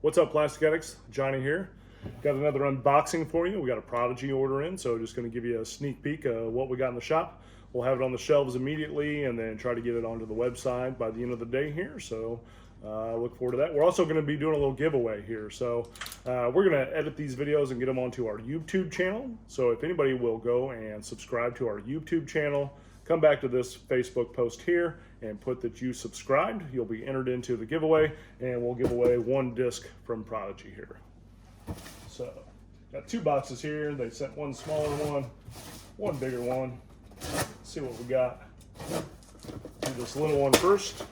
What's up, Plastic Addicts? Johnny here. Got another unboxing for you. We got a Prodigy order in, so just going to give you a sneak peek of what we got in the shop. We'll have it on the shelves immediately and then try to get it onto the website by the end of the day here. So look forward to that. We're also going to be doing a little giveaway here. So we're going to edit these videos and get them onto our YouTube channel. So if anybody will go and subscribe to our YouTube channel, come back to this Facebook post here and put that you subscribed. You'll be entered into the giveaway, and we'll give away one disc from Prodigy here. So, got two boxes here. They sent one smaller one bigger one. Let's see what we got. Do this little one first.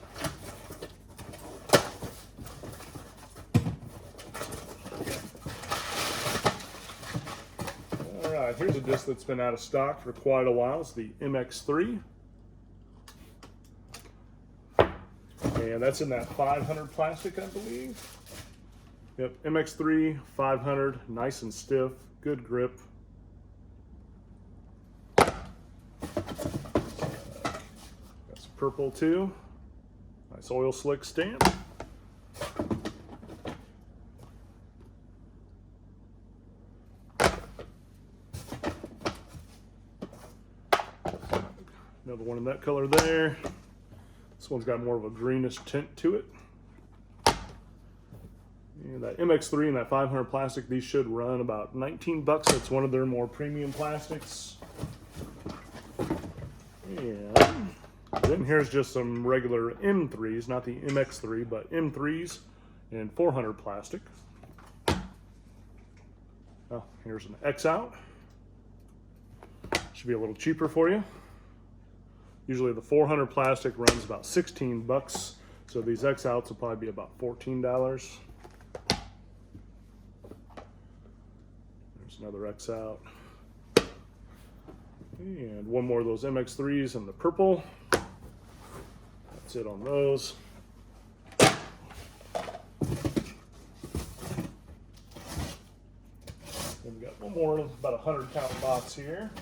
All right, here's a disc that's been out of stock for quite a while. It's the MX3. And that's in that 500 plastic, I believe. Yep, MX3 500, nice and stiff, good grip. Got some purple too. Nice oil slick stamp. Another one in that color there. This one's got more of a greenish tint to it. And that MX3 and that 500 plastic, these should run about 19 bucks. That's one of their more premium plastics. And then here's just some regular M3s, not the MX3, but M3s and 400 plastic. Oh, here's an X out. Should be a little cheaper for you. Usually the 400 plastic runs about 16 bucks. So these X outs will probably be about $14. There's another X out. And one more of those MX3s in the purple. That's it on those. Then we got one more, about a 100 count box here.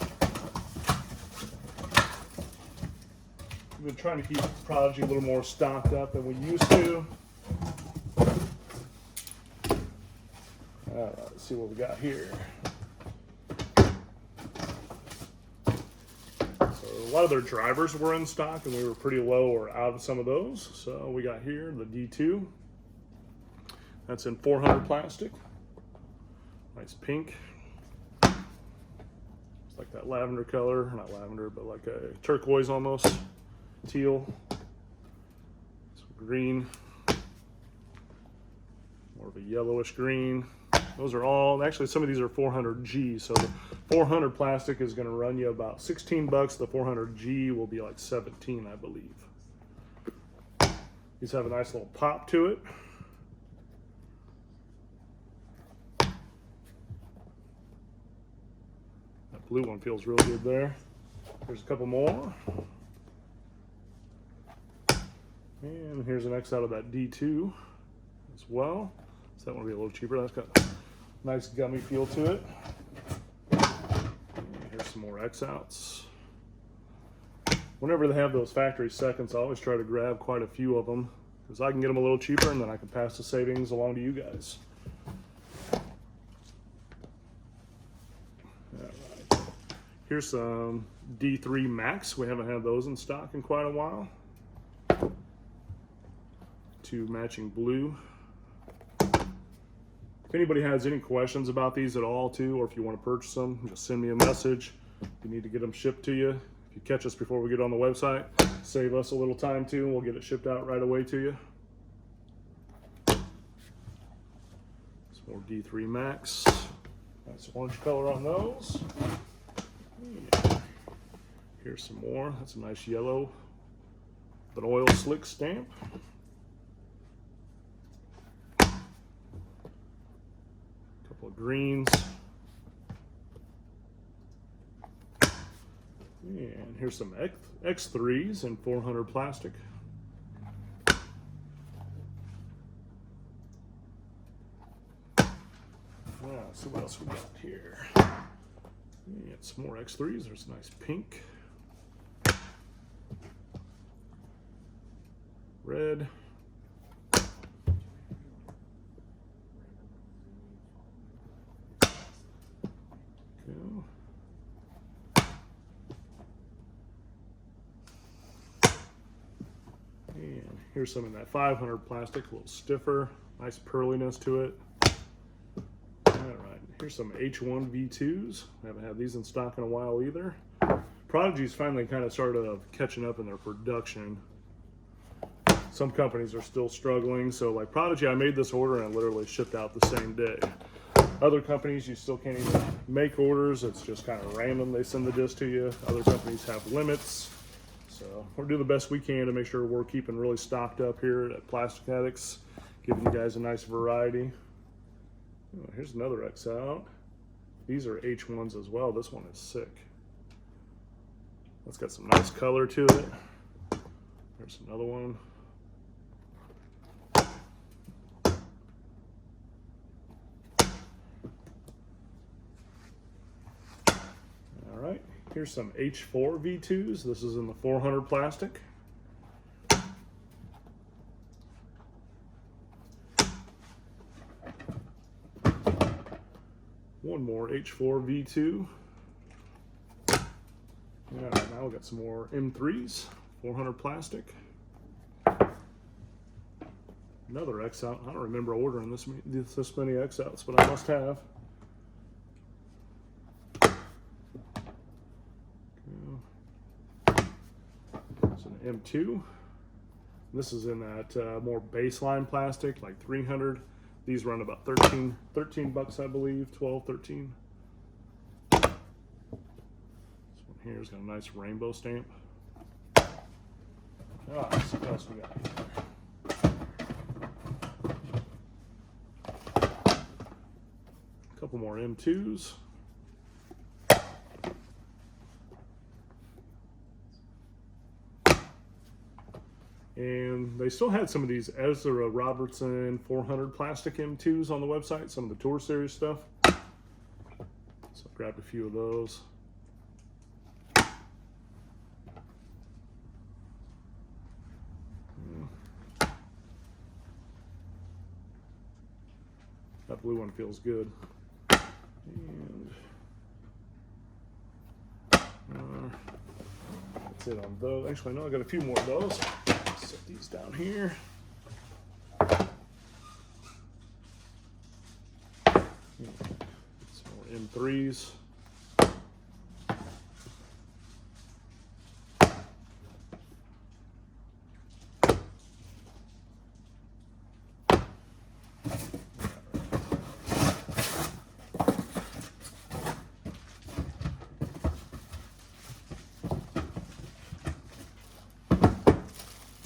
We've been trying to keep Prodigy a little more stocked up than we used to. Alright, let's see what we got here. So a lot of their drivers were in stock and we were pretty low or out of some of those. So we got here the D2. That's in 400 plastic. Nice pink. It's like that lavender color, not lavender, but like a turquoise almost. Teal, some green, more of a yellowish green. Those are all, actually some of these are 400G, so the 400 plastic is going to run you about 16 bucks. The 400G will be like 17, I believe. These have a nice little pop to it. That blue one feels real good there. There's a couple more. And here's an X out of that D2 as well. So that one will be a little cheaper. That's got a nice gummy feel to it. And here's some more X outs. Whenever they have those factory seconds, I always try to grab quite a few of them because I can get them a little cheaper and then I can pass the savings along to you guys. All right. Here's some D3 Max. We haven't had those in stock in quite a while. Two matching blue. If anybody has any questions about these at all too, or if you want to purchase them, just send me a message. If you need to get them shipped to you, if you catch us before we get on the website, save us a little time too, and we'll get it shipped out right away to you. Some more D3 Max. Nice orange color on those. Yeah. Here's some more. That's a nice yellow, with an oil slick stamp. Of greens. And here's some X3s in 400 plastic. Let's see what else we got here. Yeah, some more X3s. There's a nice pink. red. And here's some in that 500 plastic, a little stiffer, nice pearliness to it. All right, here's some H1 V2s. Haven't had these in stock in a while either. Prodigy's finally kind of started catching up in their production. Some companies are still struggling, so like Prodigy, I made this order and it literally shipped out the same day. Other companies, you still can't even make orders. It's just kind of random. They send the disc to you. Other companies have limits. So we're doing the best we can to make sure we're keeping really stocked up here at Plastic Addicts, giving you guys a nice variety. Oh, here's another X out. These are H1s as well. This one is sick. It's got some nice color to it. There's another one. All right, here's some H4 V2s. This is in the 400 plastic. One more H4 V2. All right, now we got some more M3s, 400 plastic. Another X out. I don't remember ordering this many X outs, but I must have. It's an M2. This is in that more baseline plastic, like 300. These run about 13 bucks, I believe, 12, 13. This one here's got a nice rainbow stamp. Let's see what else we got here. A couple more M2s. And they still had some of these Ezra Robertson 400 plastic M2s on the website, some of the Tour Series stuff. So I grabbed a few of those. That blue one feels good. And that's it on those. Actually, no, I got a few more of those. Set these down here. Some more M3s.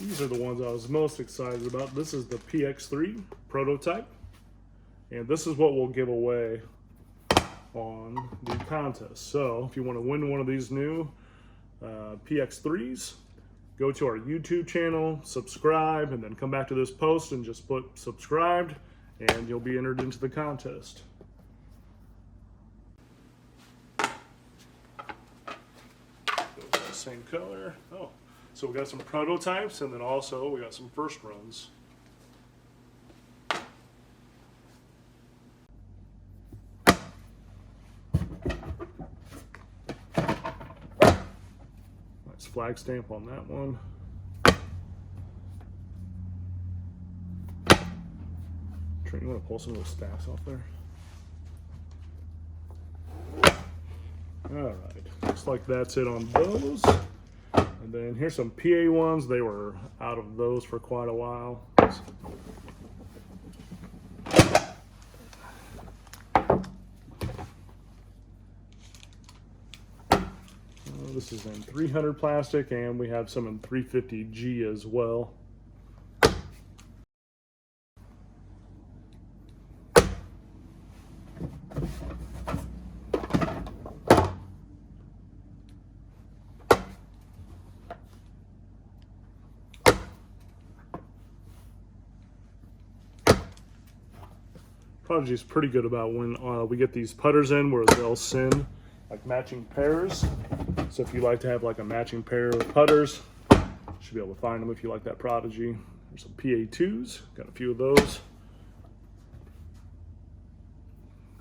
These are the ones I was most excited about. This is the PX3 prototype, and this is what we'll give away on the contest. So if you want to win one of these new PX3s, go to our YouTube channel, subscribe, and then come back to this post and just put subscribed, and you'll be entered into the contest. Same color. Oh. So we got some prototypes, and then also we got some first runs. Nice flag stamp on that one. Trent, you want to pull some of those stacks off there? All right, looks like that's it on those. And then here's some PA ones. They were out of those for quite a while. This is in 300 plastic, and we have some in 350G as well. Prodigy's pretty good about when we get these putters in, where they'll send like matching pairs. So if you like to have like a matching pair of putters, you should be able to find them if you like that Prodigy. There's some PA2s, got a few of those.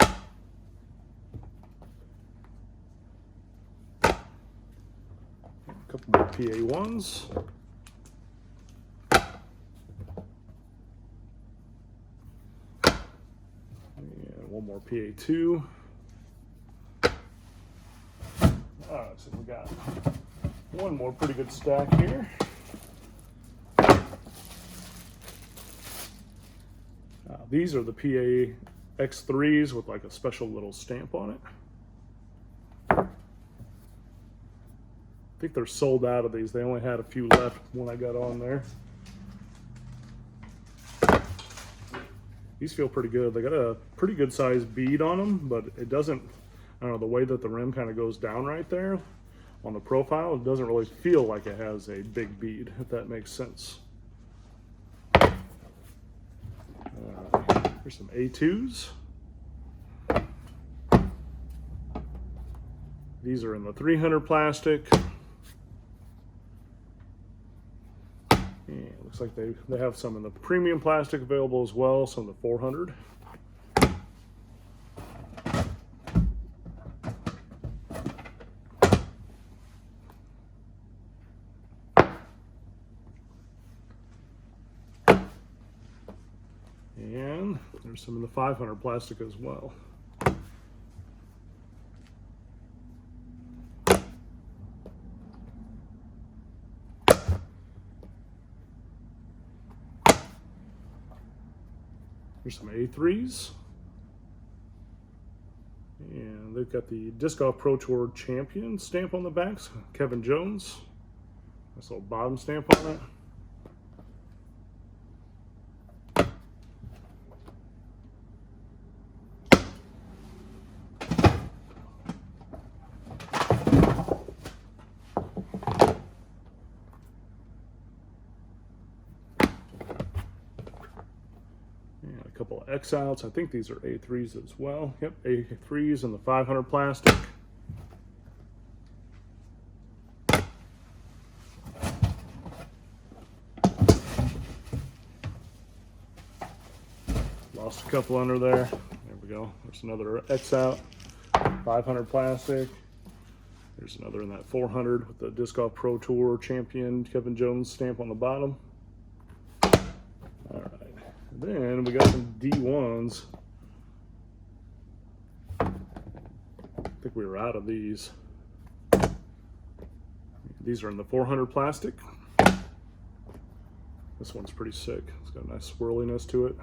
A couple more PA1s. one more PA2. All right, so we got one more pretty good stack here. These are the PA X3s with like a special little stamp on it. I think they're sold out of these. They only had a few left when I got on there. These feel pretty good. They got a pretty good sized bead on them, but it doesn't, I don't know, the way that the rim kind of goes down right there on the profile, it doesn't really feel like it has a big bead, if that makes sense. Here's some A2s. These are in the 300 plastic. And it looks like they have some in the premium plastic available as well, some in the 400. And there's some in the 500 plastic as well. Here's some A3s. And they've got the Disc Golf Pro Tour Champion stamp on the backs. Kevin Jones. Nice little bottom stamp on it. A couple of X outs. I think these are A3s as well. Yep, A3s in the 500 plastic. Lost a couple under there. There we go. There's another X out. 500 plastic. There's another in that 400 with the Disc Golf Pro Tour Champion Kevin Jones stamp on the bottom. All right. Then we got some D1s. I think we were out of these. These are in the 400 plastic. This one's pretty sick. It's got a nice swirliness to it.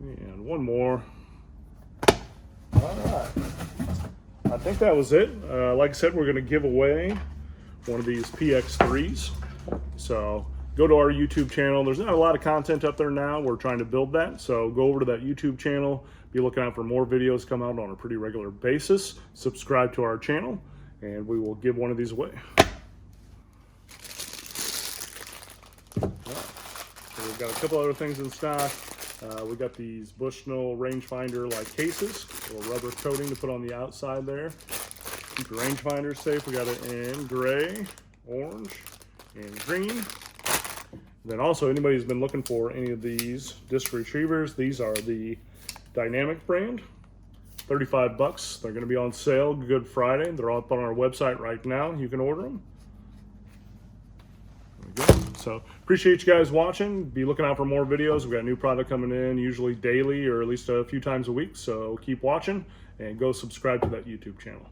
And one more. All right. I think that was it. Like I said, we're going to give away one of these PX3s. So go to our YouTube channel. There's not a lot of content up there now. We're trying to build that. So go over to that YouTube channel. Be looking out for more videos come out on a pretty regular basis. Subscribe to our channel, and we will give one of these away. So we've got a couple other things in stock. We got these Bushnell rangefinder like cases, a little rubber coating to put on the outside there. Keep your rangefinder safe. We got it in gray, orange, and green. Then also, anybody who's been looking for any of these disc retrievers, these are the Dynamic brand, 35 bucks. They're going to be on sale Good Friday. They're all up on our website right now. You can order them. There we go. So appreciate you guys watching. Be looking out for more videos. We've got new product coming in, usually daily or at least a few times a week. So keep watching and go subscribe to that YouTube channel.